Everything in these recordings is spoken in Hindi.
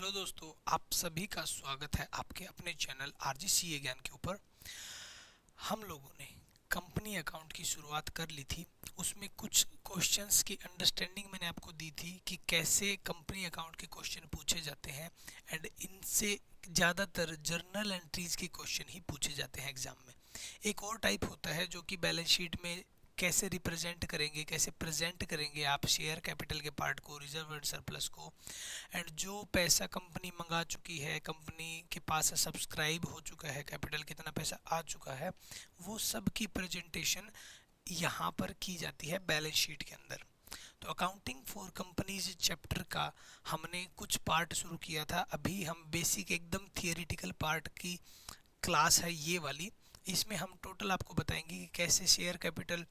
हेलो दोस्तों, आप सभी का स्वागत है आपके अपने चैनल आरजीसीए ज्ञान के ऊपर। हम लोगों ने कंपनी अकाउंट की शुरुआत कर ली थी। उसमें कुछ क्वेश्चंस की अंडरस्टैंडिंग मैंने आपको दी थी कि कैसे कंपनी अकाउंट के क्वेश्चन पूछे जाते हैं एंड इनसे ज़्यादातर जर्नल एंट्रीज के क्वेश्चन ही पूछे जाते हैं एग्जाम में। एक और टाइप होता है जो कि बैलेंस शीट में कैसे रिप्रेजेंट करेंगे, कैसे प्रेजेंट करेंगे आप शेयर कैपिटल के पार्ट को, रिजर्व एंड सरप्लस को, एंड जो पैसा कंपनी मंगा चुकी है, कंपनी के पास सब्सक्राइब हो चुका है, कैपिटल कितना पैसा आ चुका है, वो सब की प्रेजेंटेशन यहाँ पर की जाती है बैलेंस शीट के अंदर। तो अकाउंटिंग फॉर कंपनीज चैप्टर का हमने कुछ पार्ट शुरू किया था। अभी हम बेसिक एकदम थियोरिटिकल पार्ट की क्लास है ये वाली। इसमें हम टोटल आपको बताएंगे कि कैसे शेयर कैपिटल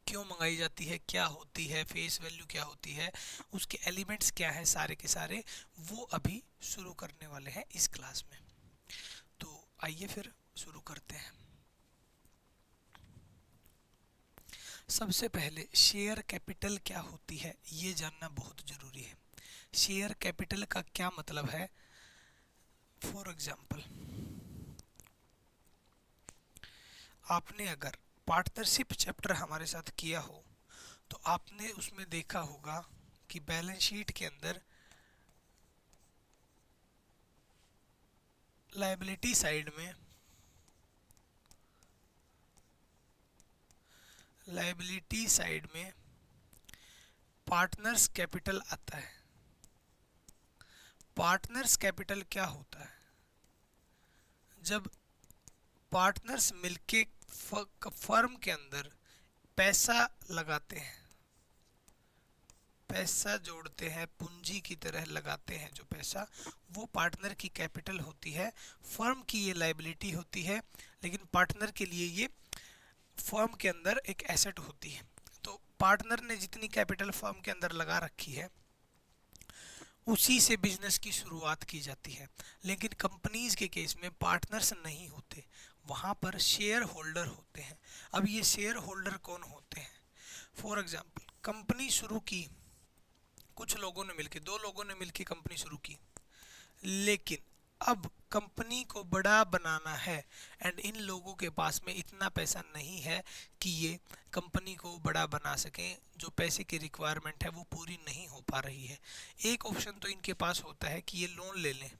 क्यों मंगाई जाती है, क्या होती है, फेस वैल्यू क्या होती है, उसके एलिमेंट्स क्या है, सारे के सारे वो अभी शुरू करने वाले हैं इस क्लास में। तो आइए फिर शुरू करते हैं। सबसे पहले शेयर कैपिटल क्या होती है ये जानना बहुत ज़रूरी है। शेयर कैपिटल का क्या मतलब है? फॉर एग्जांपल, आपने अगर पार्टनरशिप चैप्टर हमारे साथ किया हो तो आपने उसमें देखा होगा कि बैलेंस शीट के अंदर लायबिलिटी साइड में पार्टनर्स कैपिटल आता है। पार्टनर्स कैपिटल क्या होता है? जब पार्टनर्स मिलके फर्म के अंदर पैसा लगाते हैं, पैसा जोड़ते हैं, पूंजी की तरह लगाते हैं, जो पैसा वो पार्टनर की कैपिटल होती है। फर्म की ये लायबिलिटी होती है, लेकिन पार्टनर के लिए ये फर्म के अंदर एक एसेट होती है। तो पार्टनर ने जितनी कैपिटल फर्म के अंदर लगा रखी है उसी से बिजनेस की शुरुआत की जाती है। लेकिन कंपनीज के केस में पार्टनर्स नहीं होते, वहाँ पर शेयर होल्डर होते हैं। अब ये शेयर होल्डर कौन होते हैं? फॉर एग्जांपल, कंपनी शुरू की, कुछ लोगों ने मिलके, दो लोगों ने मिलके कंपनी शुरू की, लेकिन अब कंपनी को बड़ा बनाना है एंड इन लोगों के पास में इतना पैसा नहीं है कि ये कंपनी को बड़ा बना सकें। जो पैसे की रिक्वायरमेंट है वो पूरी नहीं हो पा रही है। एक ऑप्शन तो इनके पास होता है कि ये लोन ले लें,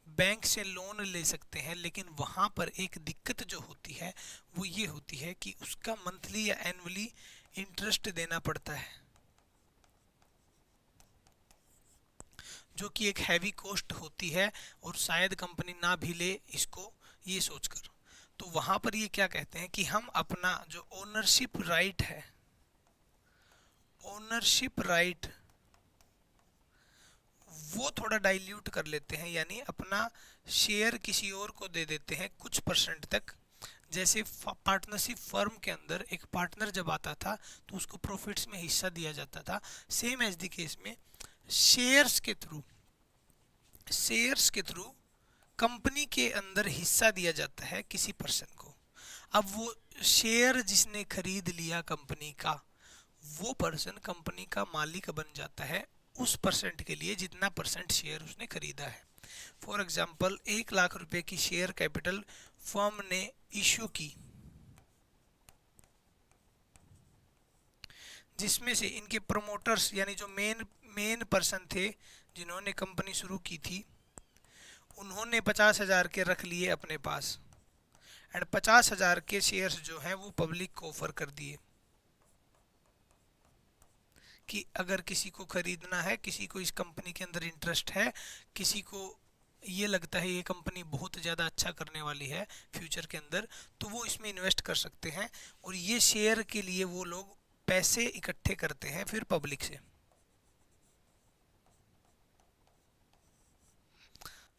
बैंक से लोन ले सकते हैं। लेकिन वहाँ पर एक दिक्कत जो होती है वो ये होती है कि उसका मंथली या एनुअली इंटरेस्ट देना पड़ता है, जो कि एक हैवी कॉस्ट होती है और शायद कंपनी ना भी ले इसको, ये सोचकर। तो वहां पर ये क्या कहते हैं कि हम अपना जो ओनरशिप राइट वो थोड़ा डाइल्यूट कर लेते हैं, यानी अपना शेयर किसी और को दे देते हैं कुछ परसेंट तक। जैसे पार्टनरशिप फर्म के अंदर एक पार्टनर जब आता था तो उसको प्रॉफिट्स में हिस्सा दिया जाता था। सेम एज द केस में शेयर्स के थ्रू कंपनी के अंदर हिस्सा दिया जाता है किसी पर्सन को। अब वो शेयर जिसने खरीद लिया कंपनी का, वो पर्सन कंपनी का मालिक बन जाता है उस परसेंट के लिए जितना परसेंट शेयर उसने खरीदा है। फॉर एग्जांपल, 1 लाख रुपए की शेयर कैपिटल फर्म ने इश्यू की, जिसमें से इनके प्रमोटर्स यानी जो मेन पर्सन थे जिन्होंने कंपनी शुरू की थी, उन्होंने 50,000 के रख लिए अपने पास एंड 50,000 के शेयर्स जो हैं वो पब्लिक को ऑफर कर दिए कि अगर किसी को खरीदना है, किसी को इस कंपनी के अंदर इंटरेस्ट है, किसी को ये लगता है ये कंपनी बहुत ज़्यादा अच्छा करने वाली है फ्यूचर के अंदर, तो वो इसमें इन्वेस्ट कर सकते हैं। और ये शेयर के लिए वो लोग पैसे इकट्ठे करते हैं फिर पब्लिक से।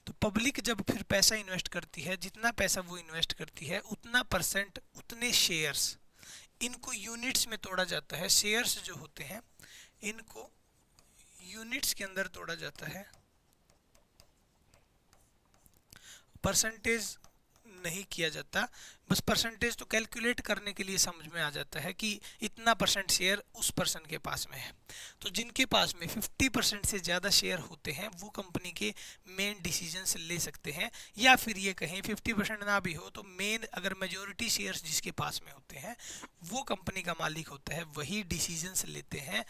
तो पब्लिक जब फिर पैसा इन्वेस्ट करती है, जितना पैसा वो इन्वेस्ट करती है उतना परसेंट, उतने शेयर्स, इनको यूनिट्स में तोड़ा जाता है। शेयर्स जो होते हैं इनको यूनिट्स के अंदर तोड़ा जाता है, परसेंटेज नहीं किया जाता, बस परसेंटेज तो कैलकुलेट करने के लिए समझ में आ जाता है कि इतना परसेंट शेयर उस पर्सन के पास में है। तो जिनके पास में 50% से ज़्यादा शेयर होते हैं वो कंपनी के मेन डिसीजंस ले सकते हैं, या फिर ये कहें 50% ना भी हो तो मेन अगर मेजोरिटी शेयर्स जिसके पास में होते हैं वो कंपनी का मालिक होता है, वही डिसीजंस लेते हैं,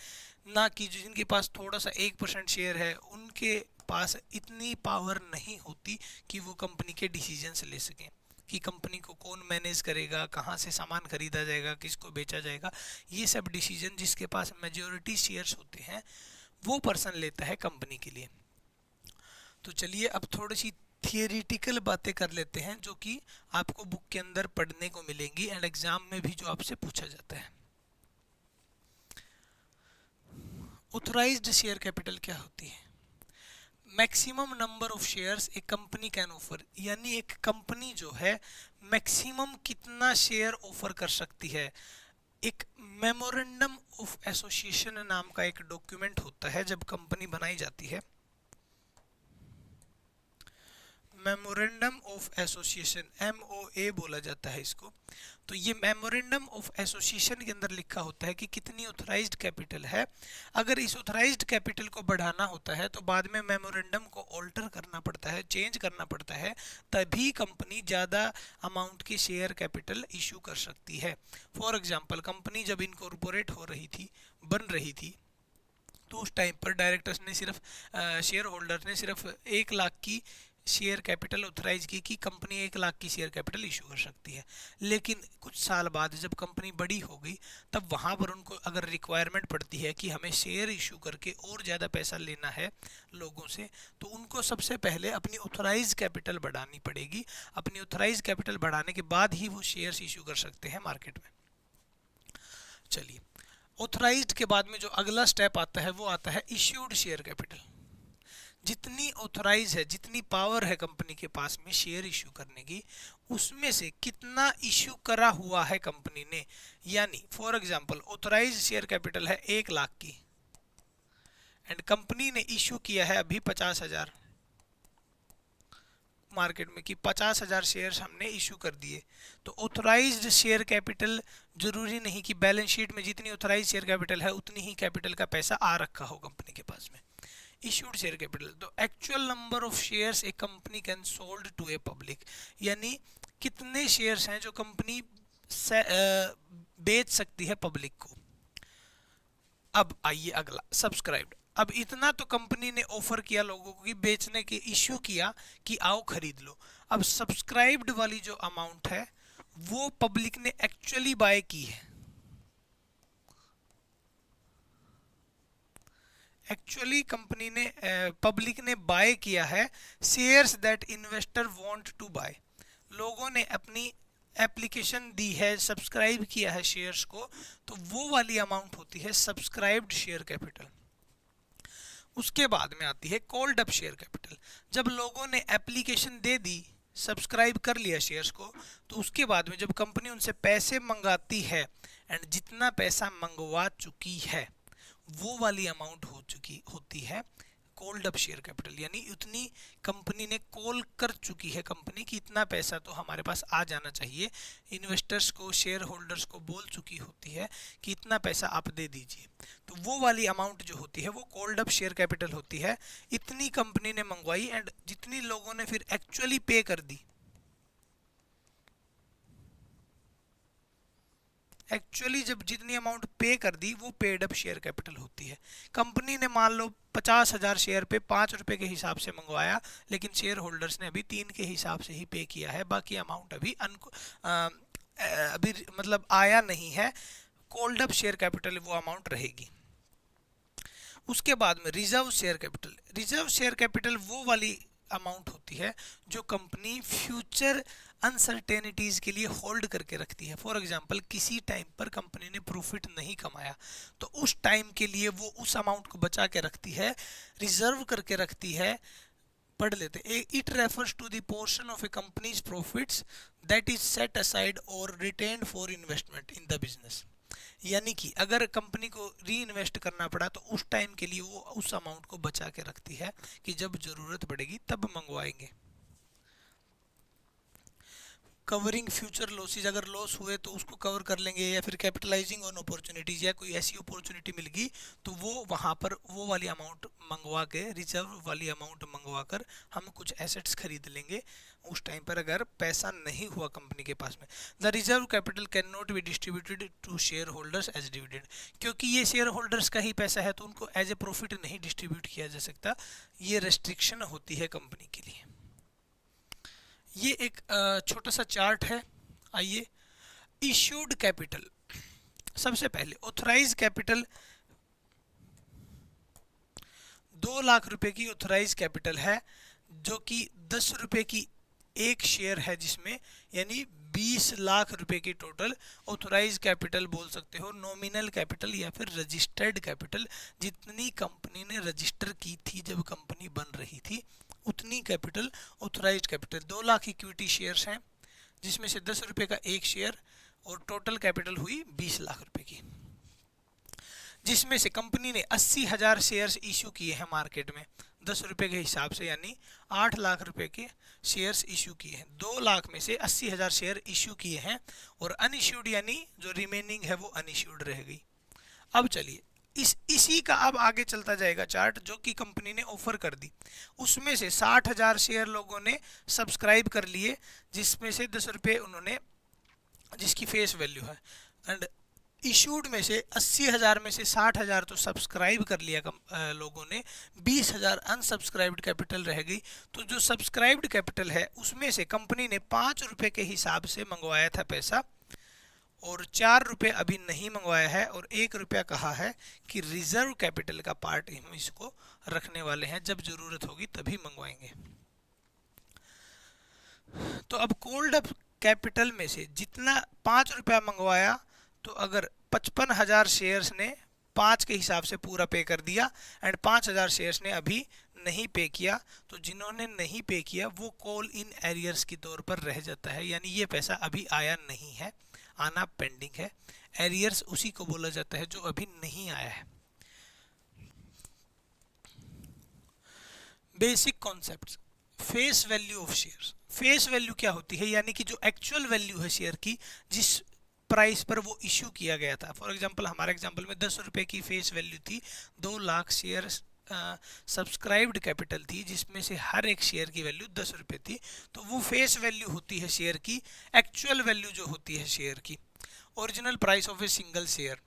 ना कि जिनके पास थोड़ा सा 1% शेयर है उनके पास इतनी पावर नहीं होती कि वो कंपनी के डिसीजंस ले सकें कि कंपनी को कौन मैनेज करेगा, कहाँ से सामान खरीदा जाएगा, किसको बेचा जाएगा। ये सब डिसीजन जिसके पास मेजॉरिटी शेयर्स होते हैं वो पर्सन लेता है कंपनी के लिए। तो चलिए अब थोड़ी सी थियरिटिकल बातें कर लेते हैं जो कि आपको बुक के अंदर पढ़ने को मिलेंगी एंड एग्जाम में भी जो आपसे पूछा जाता है। ऑथराइज्ड शेयर कैपिटल क्या होती है? Maximum number of shares a company can offer, यानी एक कंपनी जो है मैक्सिमम कितना शेयर ऑफर कर सकती है। एक मेमोरेंडम ऑफ एसोसिएशन नाम का एक डॉक्यूमेंट होता है जब कंपनी बनाई जाती है, मेमोरेंडम ऑफ एसोसिएशन, MOA बोला जाता है इसको। तो ये मेमोरेंडम ऑफ एसोसिएशन के अंदर लिखा होता है कि कितनी ऑथराइज्ड कैपिटल है। अगर इस ऑथराइज्ड कैपिटल को बढ़ाना होता है तो बाद में मेमोरेंडम को ऑल्टर करना पड़ता है, चेंज करना पड़ता है, तभी कंपनी ज़्यादा अमाउंट की शेयर कैपिटल इशू कर सकती है। फॉर एग्जांपल कंपनी जब इनकॉर्पोरेट हो रही थी, बन रही थी, तो उस टाइम पर डायरेक्टर्स ने सिर्फ शेयर होल्डर ने सिर्फ 1 लाख की शेयर कैपिटल ऑथराइज की कि कंपनी 1 लाख की शेयर कैपिटल इशू कर सकती है। लेकिन कुछ साल बाद जब कंपनी बड़ी हो गई तब वहाँ पर उनको अगर रिक्वायरमेंट पड़ती है कि हमें शेयर इशू करके और ज़्यादा पैसा लेना है लोगों से, तो उनको सबसे पहले अपनी ऑथराइज कैपिटल बढ़ानी पड़ेगी। अपनी ऑथराइज कैपिटल बढ़ाने के बाद ही वो शेयर्स इशू कर सकते हैं मार्केट में। चलिए, ऑथराइज्ड के बाद में जो अगला स्टेप आता है वो आता है इश्यूड शेयर कैपिटल। जितनी ऑथराइज है, जितनी पावर है कंपनी के पास में शेयर इशू करने की, उसमें से कितना इशू करा हुआ है कंपनी ने। यानी for example authorize share capital है 1 लाख की एंड कंपनी ने इशू किया है अभी 50,000 मार्केट में कि 50,000 शेयर्स हमने इशू कर दिए। तो ऑथराइज्ड शेयर कैपिटल जरूरी नहीं कि बैलेंस शीट में जितनी ऑथराइज शेयर कैपिटल है उतनी ही कैपिटल का पैसा आ रखा हो कंपनी के पास में। इशूड शेयर कैपिटल, तो actual number of shares a company can sold to a public, यानी कितने शेयर्स हैं जो कंपनी बेच सकती है पब्लिक को। अब आइए अगला, सब्सक्राइब्ड। अब इतना तो कंपनी ने ऑफर किया लोगों को कि बेचने के, इश्यू किया कि आओ खरीद लो। अब सब्सक्राइब्ड वाली जो अमाउंट है वो पब्लिक ने एक्चुअली बाय की है। एक्चुअली कंपनी ने पब्लिक ने बाय किया है shares that investor want to buy. लोगों ने अपनी एप्लीकेशन दी है, सब्सक्राइब किया है शेयर्स को, तो वो वाली अमाउंट होती है सब्सक्राइब्ड शेयर कैपिटल। उसके बाद में आती है कॉल्ड अप शेयर कैपिटल। जब लोगों ने एप्लीकेशन दे दी, सब्सक्राइब कर लिया शेयर्स को, तो उसके बाद में जब कंपनी उनसे पैसे मंगाती है एंड जितना पैसा मंगवा चुकी है वो वाली अमाउंट होती है कॉल्ड अप शेयर कैपिटल। यानी उतनी कंपनी ने कॉल कर चुकी है कंपनी कि इतना पैसा तो हमारे पास आ जाना चाहिए, इन्वेस्टर्स को, शेयर होल्डर्स को बोल चुकी होती है कि इतना पैसा आप दे दीजिए। तो वो वाली अमाउंट जो होती है वो कॉल्ड अप शेयर कैपिटल होती है। इतनी कंपनी ने मंगवाई एंड जितनी लोगों ने फिर एक्चुअली पे कर दी, एक्चुअली जब जितनी अमाउंट पे कर दी वो पेड अप शेयर कैपिटल होती है। कंपनी ने मान लो 50,000 शेयर पे 5 रुपए के हिसाब से मंगवाया, लेकिन शेयर होल्डर्स ने अभी 3 के हिसाब से ही पे किया है, बाकी अमाउंट अभी मतलब आया नहीं है। कॉल्ड अप शेयर कैपिटल वो अमाउंट रहेगी। उसके बाद में reserve share capital. Reserve share capital वो वाली अमाउंट होती है जो कंपनी फ्यूचर अनसर्टेनिटीज के लिए होल्ड करके रखती है। फॉर एग्जांपल किसी टाइम पर कंपनी ने प्रॉफिट नहीं कमाया तो उस टाइम के लिए वो उस अमाउंट को बचा के रखती है, रिजर्व करके रखती है। पढ़ लेते, it refers to the portion of a company's profits that is set aside और retained for investment in the business. यानी कि अगर कंपनी को री इन्वेस्ट करना पड़ा तो उस टाइम के लिए वो उस अमाउंट को बचा के रखती है कि जब जरूरत पड़ेगी तब मंगवाएंगे। कवरिंग फ्यूचर लॉसेज, अगर लॉस हुए तो उसको कवर कर लेंगे, या फिर कैपिटलाइजिंग ऑन अपॉर्चुनिटीज, या कोई ऐसी अपॉर्चुनिटी मिल गई तो वो वहाँ पर वो वाली अमाउंट मंगवा के, रिजर्व वाली अमाउंट मंगवा कर हम कुछ एसेट्स खरीद लेंगे उस टाइम पर अगर पैसा नहीं हुआ कंपनी के पास में। The reserve capital can not be distributed to share holders as dividend, क्योंकि ये शेयर होल्डर्स का ही पैसा है तो उनको एज ए प्रॉफिट नहीं डिस्ट्रीब्यूट किया जा सकता, ये रेस्ट्रिक्शन होती है कंपनी के लिए। ये एक छोटा सा चार्ट है। आइए, इश्यूड कैपिटल, सबसे पहले ऑथराइज कैपिटल 2 लाख रुपए की ऑथराइज कैपिटल है, जो कि 10 रुपए की एक शेयर है, जिसमें यानी 20 लाख रुपए की टोटल ऑथराइज कैपिटल बोल सकते हो, नॉमिनल कैपिटल या फिर रजिस्टर्ड कैपिटल, जितनी कंपनी ने रजिस्टर की थी जब कंपनी बन रही थी उतनी capital authorised capital. 2 lakh equity shares हैं, जिसमें से 10 रुपए का एक शेयर, और टोटल कैपिटल हुई 20 लाख रुपए की, जिसमें से कंपनी ने 80,000 शेयर्स इशू किए हैं मार्केट में 10 रुपए के हिसाब से, यानी 8 लाख रुपए के शेयर्स इशू किए हैं। 2 लाख में से 80,000 शेयर इशू किए हैं, और अनइश्यूड यानी जो रिमेनिंग है वो अनइश्यूड रह गई। अब चलिए इसी का अब आगे चलता जाएगा चार्ट, जो कि कंपनी ने ऑफर कर दी, उसमें से 60,000 शेयर लोगों ने सब्सक्राइब कर लिए, जिसमें से 10 रुपये उन्होंने, जिसकी फेस वैल्यू है, एंड इशूड में से 80,000 में से 60,000 तो सब्सक्राइब कर लिया लोगों ने, 20,000 अनसब्सक्राइब्ड कैपिटल रह गई। तो जो सब्सक्राइब्ड कैपिटल है उसमें से कंपनी ने 5 रुपये के हिसाब से मंगवाया था पैसा, और 4 रुपये अभी नहीं मंगवाया है, और 1 रुपया कहा है कि रिजर्व कैपिटल का पार्ट हम इसको रखने वाले हैं, जब जरूरत होगी तभी मंगवाएंगे। तो अब कोल्ड अप कैपिटल में से जितना 5 रुपया मंगवाया, तो अगर 55,000 शेयर्स ने 5 के हिसाब से पूरा पे कर दिया, एंड 5,000 शेयर्स ने अभी नहीं पे किया, तो जिन्होंने नहीं पे किया वो कॉल इन एरियर्स के तौर पर रह जाता है, यानी ये पैसा अभी आया नहीं है, आना पेंडिंग है। एरियर्स उसी को बोला जाता है जो अभी नहीं आया है। Basic concepts, face value of shares. Face value क्या होती है, यानी कि जो एक्चुअल वैल्यू है शेयर की, जिस प्राइस पर वो इश्यू किया गया था। फॉर एग्जांपल, हमारे एग्जांपल में 10 रुपए की फेस वैल्यू थी, 2 लाख शेयर सब्सक्राइब्ड कैपिटल थी, जिसमें से हर एक शेयर की वैल्यू 10 रुपये थी, तो वो फेस वैल्यू होती है शेयर की। एक्चुअल वैल्यू जो होती है शेयर की, original price of a single share,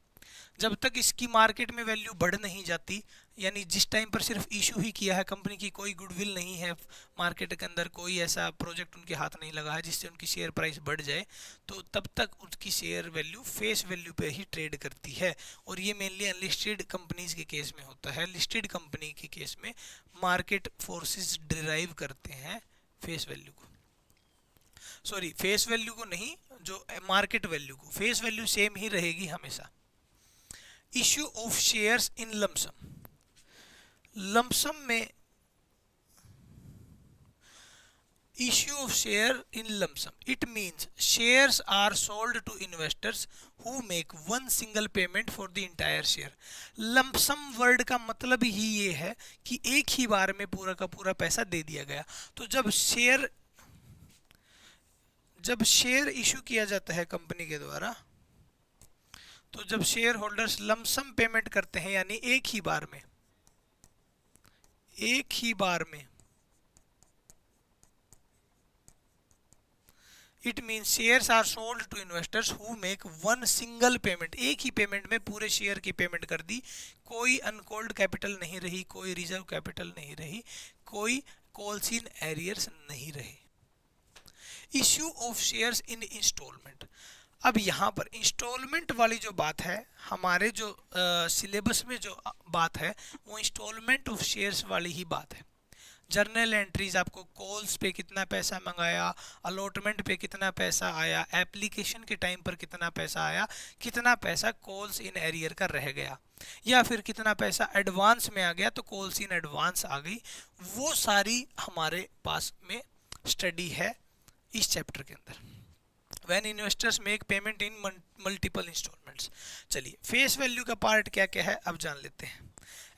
जब तक इसकी मार्केट में वैल्यू बढ़ नहीं जाती, यानी जिस टाइम पर सिर्फ इशू ही किया है, कंपनी की कोई गुडविल नहीं है मार्केट के अंदर, कोई ऐसा प्रोजेक्ट उनके हाथ नहीं लगा है जिससे उनकी शेयर प्राइस बढ़ जाए, तो तब तक उसकी शेयर वैल्यू फेस वैल्यू पे ही ट्रेड करती है। और ये मेनली अनलिस्टेड कंपनीज के केस में होता है। लिस्टेड कंपनी के केस में मार्केट फोर्सेस डिराइव करते हैं फेस वैल्यू को, सॉरी फेस वैल्यू को नहीं, जो मार्केट वैल्यू को। फेस वैल्यू सेम ही रहेगी हमेशा। Issue of shares in lump sum, lump sum में issue of share in lump sum, it means shares are sold to investors who make one single payment for the entire share। lump sum word का मतलब ही ये है कि एक ही बार में पूरा का पूरा पैसा दे दिया गया। तो जब शेयर इशू किया जाता है कंपनी के द्वारा, तो जब शेयर होल्डर्स लमसम पेमेंट करते हैं, यानी एक ही बार में it mean shares are sold to investors who make one single payment, एक ही पेमेंट में पूरे शेयर की पेमेंट कर दी, कोई अनकॉल्ड कैपिटल नहीं रही, कोई रिजर्व कैपिटल नहीं रही, कोई कॉल्स इन एरियर्स नहीं रहे। Issue of shares in instalment, अब यहाँ पर इंस्टॉलमेंट वाली जो बात है, हमारे जो सिलेबस में जो बात है वो इंस्टॉलमेंट ऑफ शेयर्स वाली ही बात है। जर्नल एंट्रीज, आपको कॉल्स पे कितना पैसा मंगाया, अलॉटमेंट पे कितना पैसा आया, एप्लीकेशन के टाइम पर कितना पैसा आया, कितना पैसा कॉल्स इन एरियर का रह गया, या फिर कितना पैसा एडवांस में आ गया तो कॉल्स इन एडवांस आ गई, वो सारी हमारे पास में स्टडी है इस चैप्टर के अंदर। When investors make payment in multiple installments। चलिए फेस वैल्यू का पार्ट क्या क्या है अब जान लेते हैं।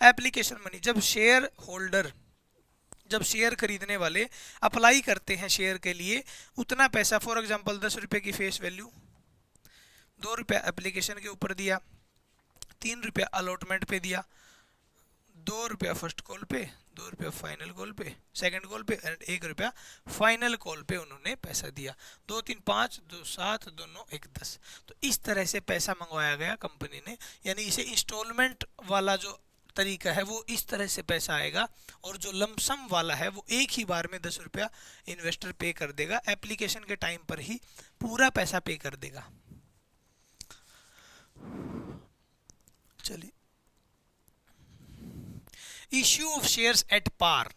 एप्लीकेशन मनी, जब शेयर होल्डर जब शेयर खरीदने वाले अप्लाई करते हैं शेयर के लिए, उतना पैसा, फॉर एग्जांपल 10 रुपए की फेस वैल्यू, 2 रुपया एप्लीकेशन के ऊपर दिया, 3 रुपया अलॉटमेंट पे दिया, 2 रुपया फर्स्ट कॉल पे, 2 रुपया फाइनल कॉल पे, सेकंड कॉल पे, एंड 1 रुपया फाइनल कॉल पे उन्होंने पैसा दिया। 2 3 5, 2 7, 2 9 1 10। तो इस तरह से पैसा मंगवाया गया कंपनी ने, यानी इसे इंस्टॉलमेंट वाला जो तरीका है वो इस तरह से पैसा आएगा, और जो लमसम वाला है वो एक ही बार में 10 रुपया इन्वेस्टर पे कर देगा, एप्लीकेशन के टाइम पर ही पूरा पैसा पे कर देगा। चलिए, issue of shares at par.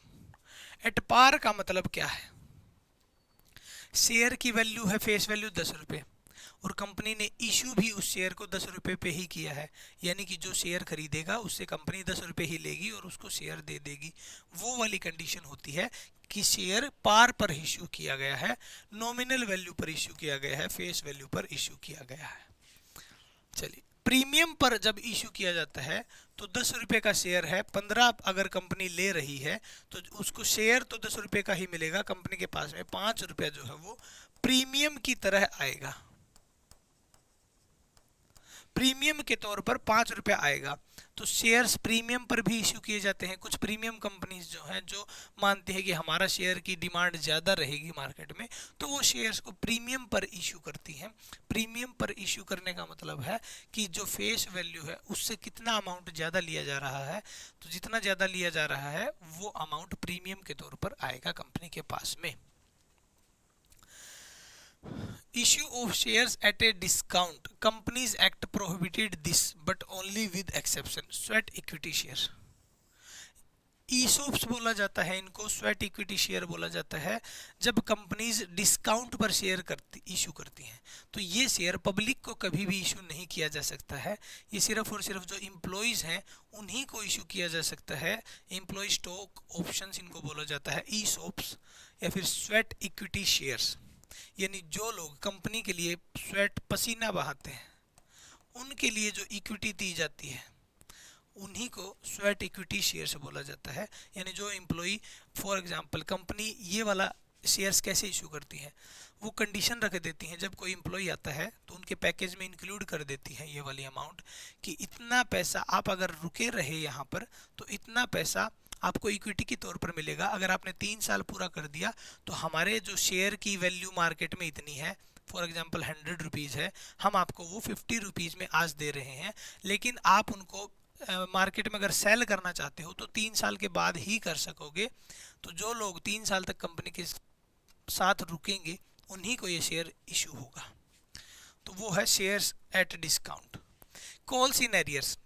At par का मतलब क्या है? शेयर की वैल्यू है फेस वैल्यू 10 रुपये, और कंपनी ने इशू भी उस शेयर को 10 रुपये पे ही किया है, यानी कि जो शेयर खरीदेगा उससे कंपनी 10 रुपये ही लेगी और उसको शेयर दे देगी। वो वाली कंडीशन होती है कि शेयर पार पर इशू किया गया है, नॉमिनल वैल्यू पर इशू किया गया है, फेस वैल्यू पर इशू किया गया है। चलिए, प्रीमियम पर जब इशू किया जाता है तो 10 रुपये का शेयर है, 15 अगर कंपनी ले रही है तो उसको शेयर तो 10 रुपये का ही मिलेगा, कंपनी के पास में 5 रुपया जो है वो प्रीमियम की तरह आएगा, प्रीमियम के तौर पर 5 रुपया आएगा। तो शेयर्स प्रीमियम पर भी इशू किए जाते हैं। कुछ प्रीमियम कंपनीज जो हैं जो मानती है कि हमारा शेयर की डिमांड ज़्यादा रहेगी मार्केट में, तो वो शेयर्स को प्रीमियम पर इशू करती हैं। प्रीमियम पर इशू करने का मतलब है कि जो फेस वैल्यू है उससे कितना अमाउंट ज़्यादा लिया जा रहा है, तो जितना ज़्यादा लिया जा रहा है वो अमाउंट प्रीमियम के तौर पर आएगा कंपनी के पास में। Issue of shares at a discount. Companies Act prohibited this, but only with exception. Sweat equity share. ईसोप्स बोला जाता है इनको, स्वेट इक्विटी शेयर बोला जाता है। जब कंपनीज डिस्काउंट पर शेयर इशू करती हैं तो ये शेयर पब्लिक को कभी भी इशू नहीं किया जा सकता है। ये सिर्फ और सिर्फ जो एम्प्लॉयज़ हैं उन्हीं को इशू किया जा सकता है। एम्प्लॉय स्टॉक ऑप्शंस इनको बोला जाता है, ईसोप्स या फिर स्वेट इक्विटी शेयर्स। यानी जो लोग कंपनी के लिए स्वेट पसीना बहाते हैं उनके लिए जो इक्विटी दी जाती है उन्हीं को स्वेट इक्विटी शेयर से बोला जाता है। यानी जो एम्प्लॉई, फॉर एग्जांपल कंपनी ये वाला शेयर्स कैसे इशू करती है, वो कंडीशन रख देती हैं, जब कोई एम्प्लॉई आता है तो उनके पैकेज में इंक्लूड कर देती है ये वाली अमाउंट कि इतना पैसा आप अगर रुके रहे यहाँ पर तो इतना पैसा आपको इक्विटी के तौर पर मिलेगा। अगर आपने 3 साल पूरा कर दिया तो हमारे जो शेयर की वैल्यू मार्केट में इतनी है, फॉर एग्जांपल 100 रुपीज़ है, हम आपको वो 50 रुपीज़ में आज दे रहे हैं, लेकिन आप उनको मार्केट में अगर सेल करना चाहते हो तो 3 साल के बाद ही कर सकोगे। तो जो लोग 3 साल तक कंपनी के साथ रुकेंगे उन्हीं को ये शेयर इशू होगा। तो वो है shares at discount. Calls in arrears,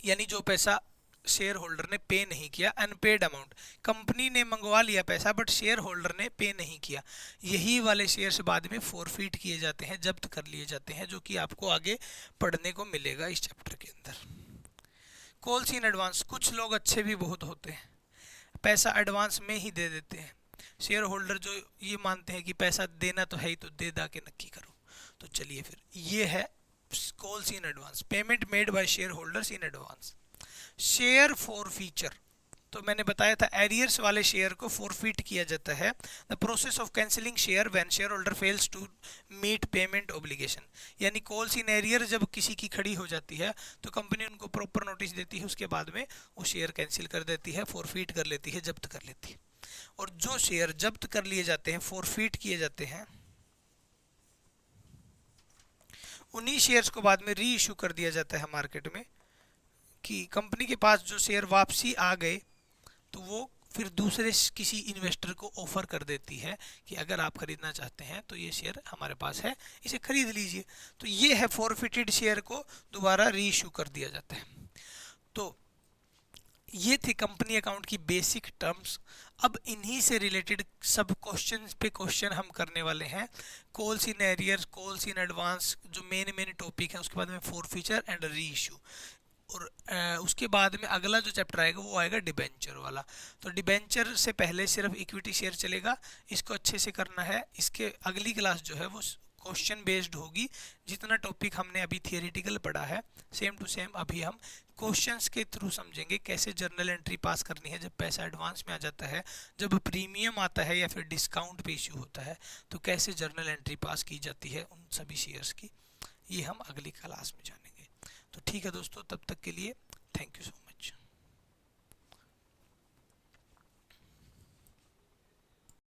यानी जो पैसा शेयर होल्डर ने पे नहीं किया, अनपेड अमाउंट, कंपनी ने मंगवा लिया पैसा बट शेयर होल्डर ने पे नहीं किया, यही वाले शेयर्स बाद में फॉरफिट किए जाते हैं, जब्त कर लिए जाते हैं, जो कि आपको आगे पढ़ने को मिलेगा इस चैप्टर के अंदर। कॉल्स इन एडवांस, कुछ लोग अच्छे भी बहुत होते हैं, पैसा एडवांस में ही दे देते हैं। शेयर होल्डर जो ये मानते हैं कि पैसा देना तो है ही तो दे दा के नक्की करो। तो चलिए फिर ये है calls in advance, payment made by share holders in advance. Share forfeiture, तो मैंने बताया था एरियर्स वाले शेयर को फॉरफिट किया जाता है। The process of cancelling share when share holder fails to meet payment obligation, यानी कॉल्स इन एरियर जब किसी की खड़ी हो जाती है तो कंपनी उनको प्रॉपर नोटिस देती है, उसके बाद में वो शेयर कैंसिल कर देती है, फॉरफिट कर लेती है, जब्त कर लेती है। और जो शेयर जब्त कर लिए जाते हैं, फॉरफिट किए जाते हैं, उन्हीं शेयर्स को बाद में री इशू कर दिया जाता है मार्केट में, कि कंपनी के पास जो शेयर वापसी आ गए तो वो फिर दूसरे किसी इन्वेस्टर को ऑफर कर देती है कि अगर आप खरीदना चाहते हैं तो ये शेयर हमारे पास है, इसे खरीद लीजिए। तो ये है फॉरफिटेड शेयर को दोबारा री इशू कर दिया जाता है। तो ये थे कंपनी अकाउंट की बेसिक टर्म्स। अब इन्हीं से रिलेटेड सब क्वेश्चन पे क्वेश्चन हम करने वाले हैं। Calls in arrear, calls in advance जो मेन टॉपिक है, उसके बाद में फॉरफीचर एंड री इशू, और उसके बाद में अगला जो चैप्टर आएगा वो आएगा डिबेंचर वाला। तो डिबेंचर से पहले सिर्फ इक्विटी शेयर चलेगा, इसको अच्छे से करना है। इसके अगली क्लास जो है वो क्वेश्चन बेस्ड होगी। जितना टॉपिक हमने अभी थियोरेटिकल पढ़ा है सेम टू सेम अभी हम क्वेश्चंस के थ्रू समझेंगे कैसे जर्नल एंट्री पास करनी है, जब पैसा एडवांस में आ जाता है, जब प्रीमियम आता है या फिर डिस्काउंट पे इश्यू होता है तो कैसे जर्नल एंट्री पास की जाती है उन सभी शेयर्स की। ये हम अगली क्लास में जानेंगे। तो ठीक है दोस्तों, तब तक के लिए थैंक यू सो मच।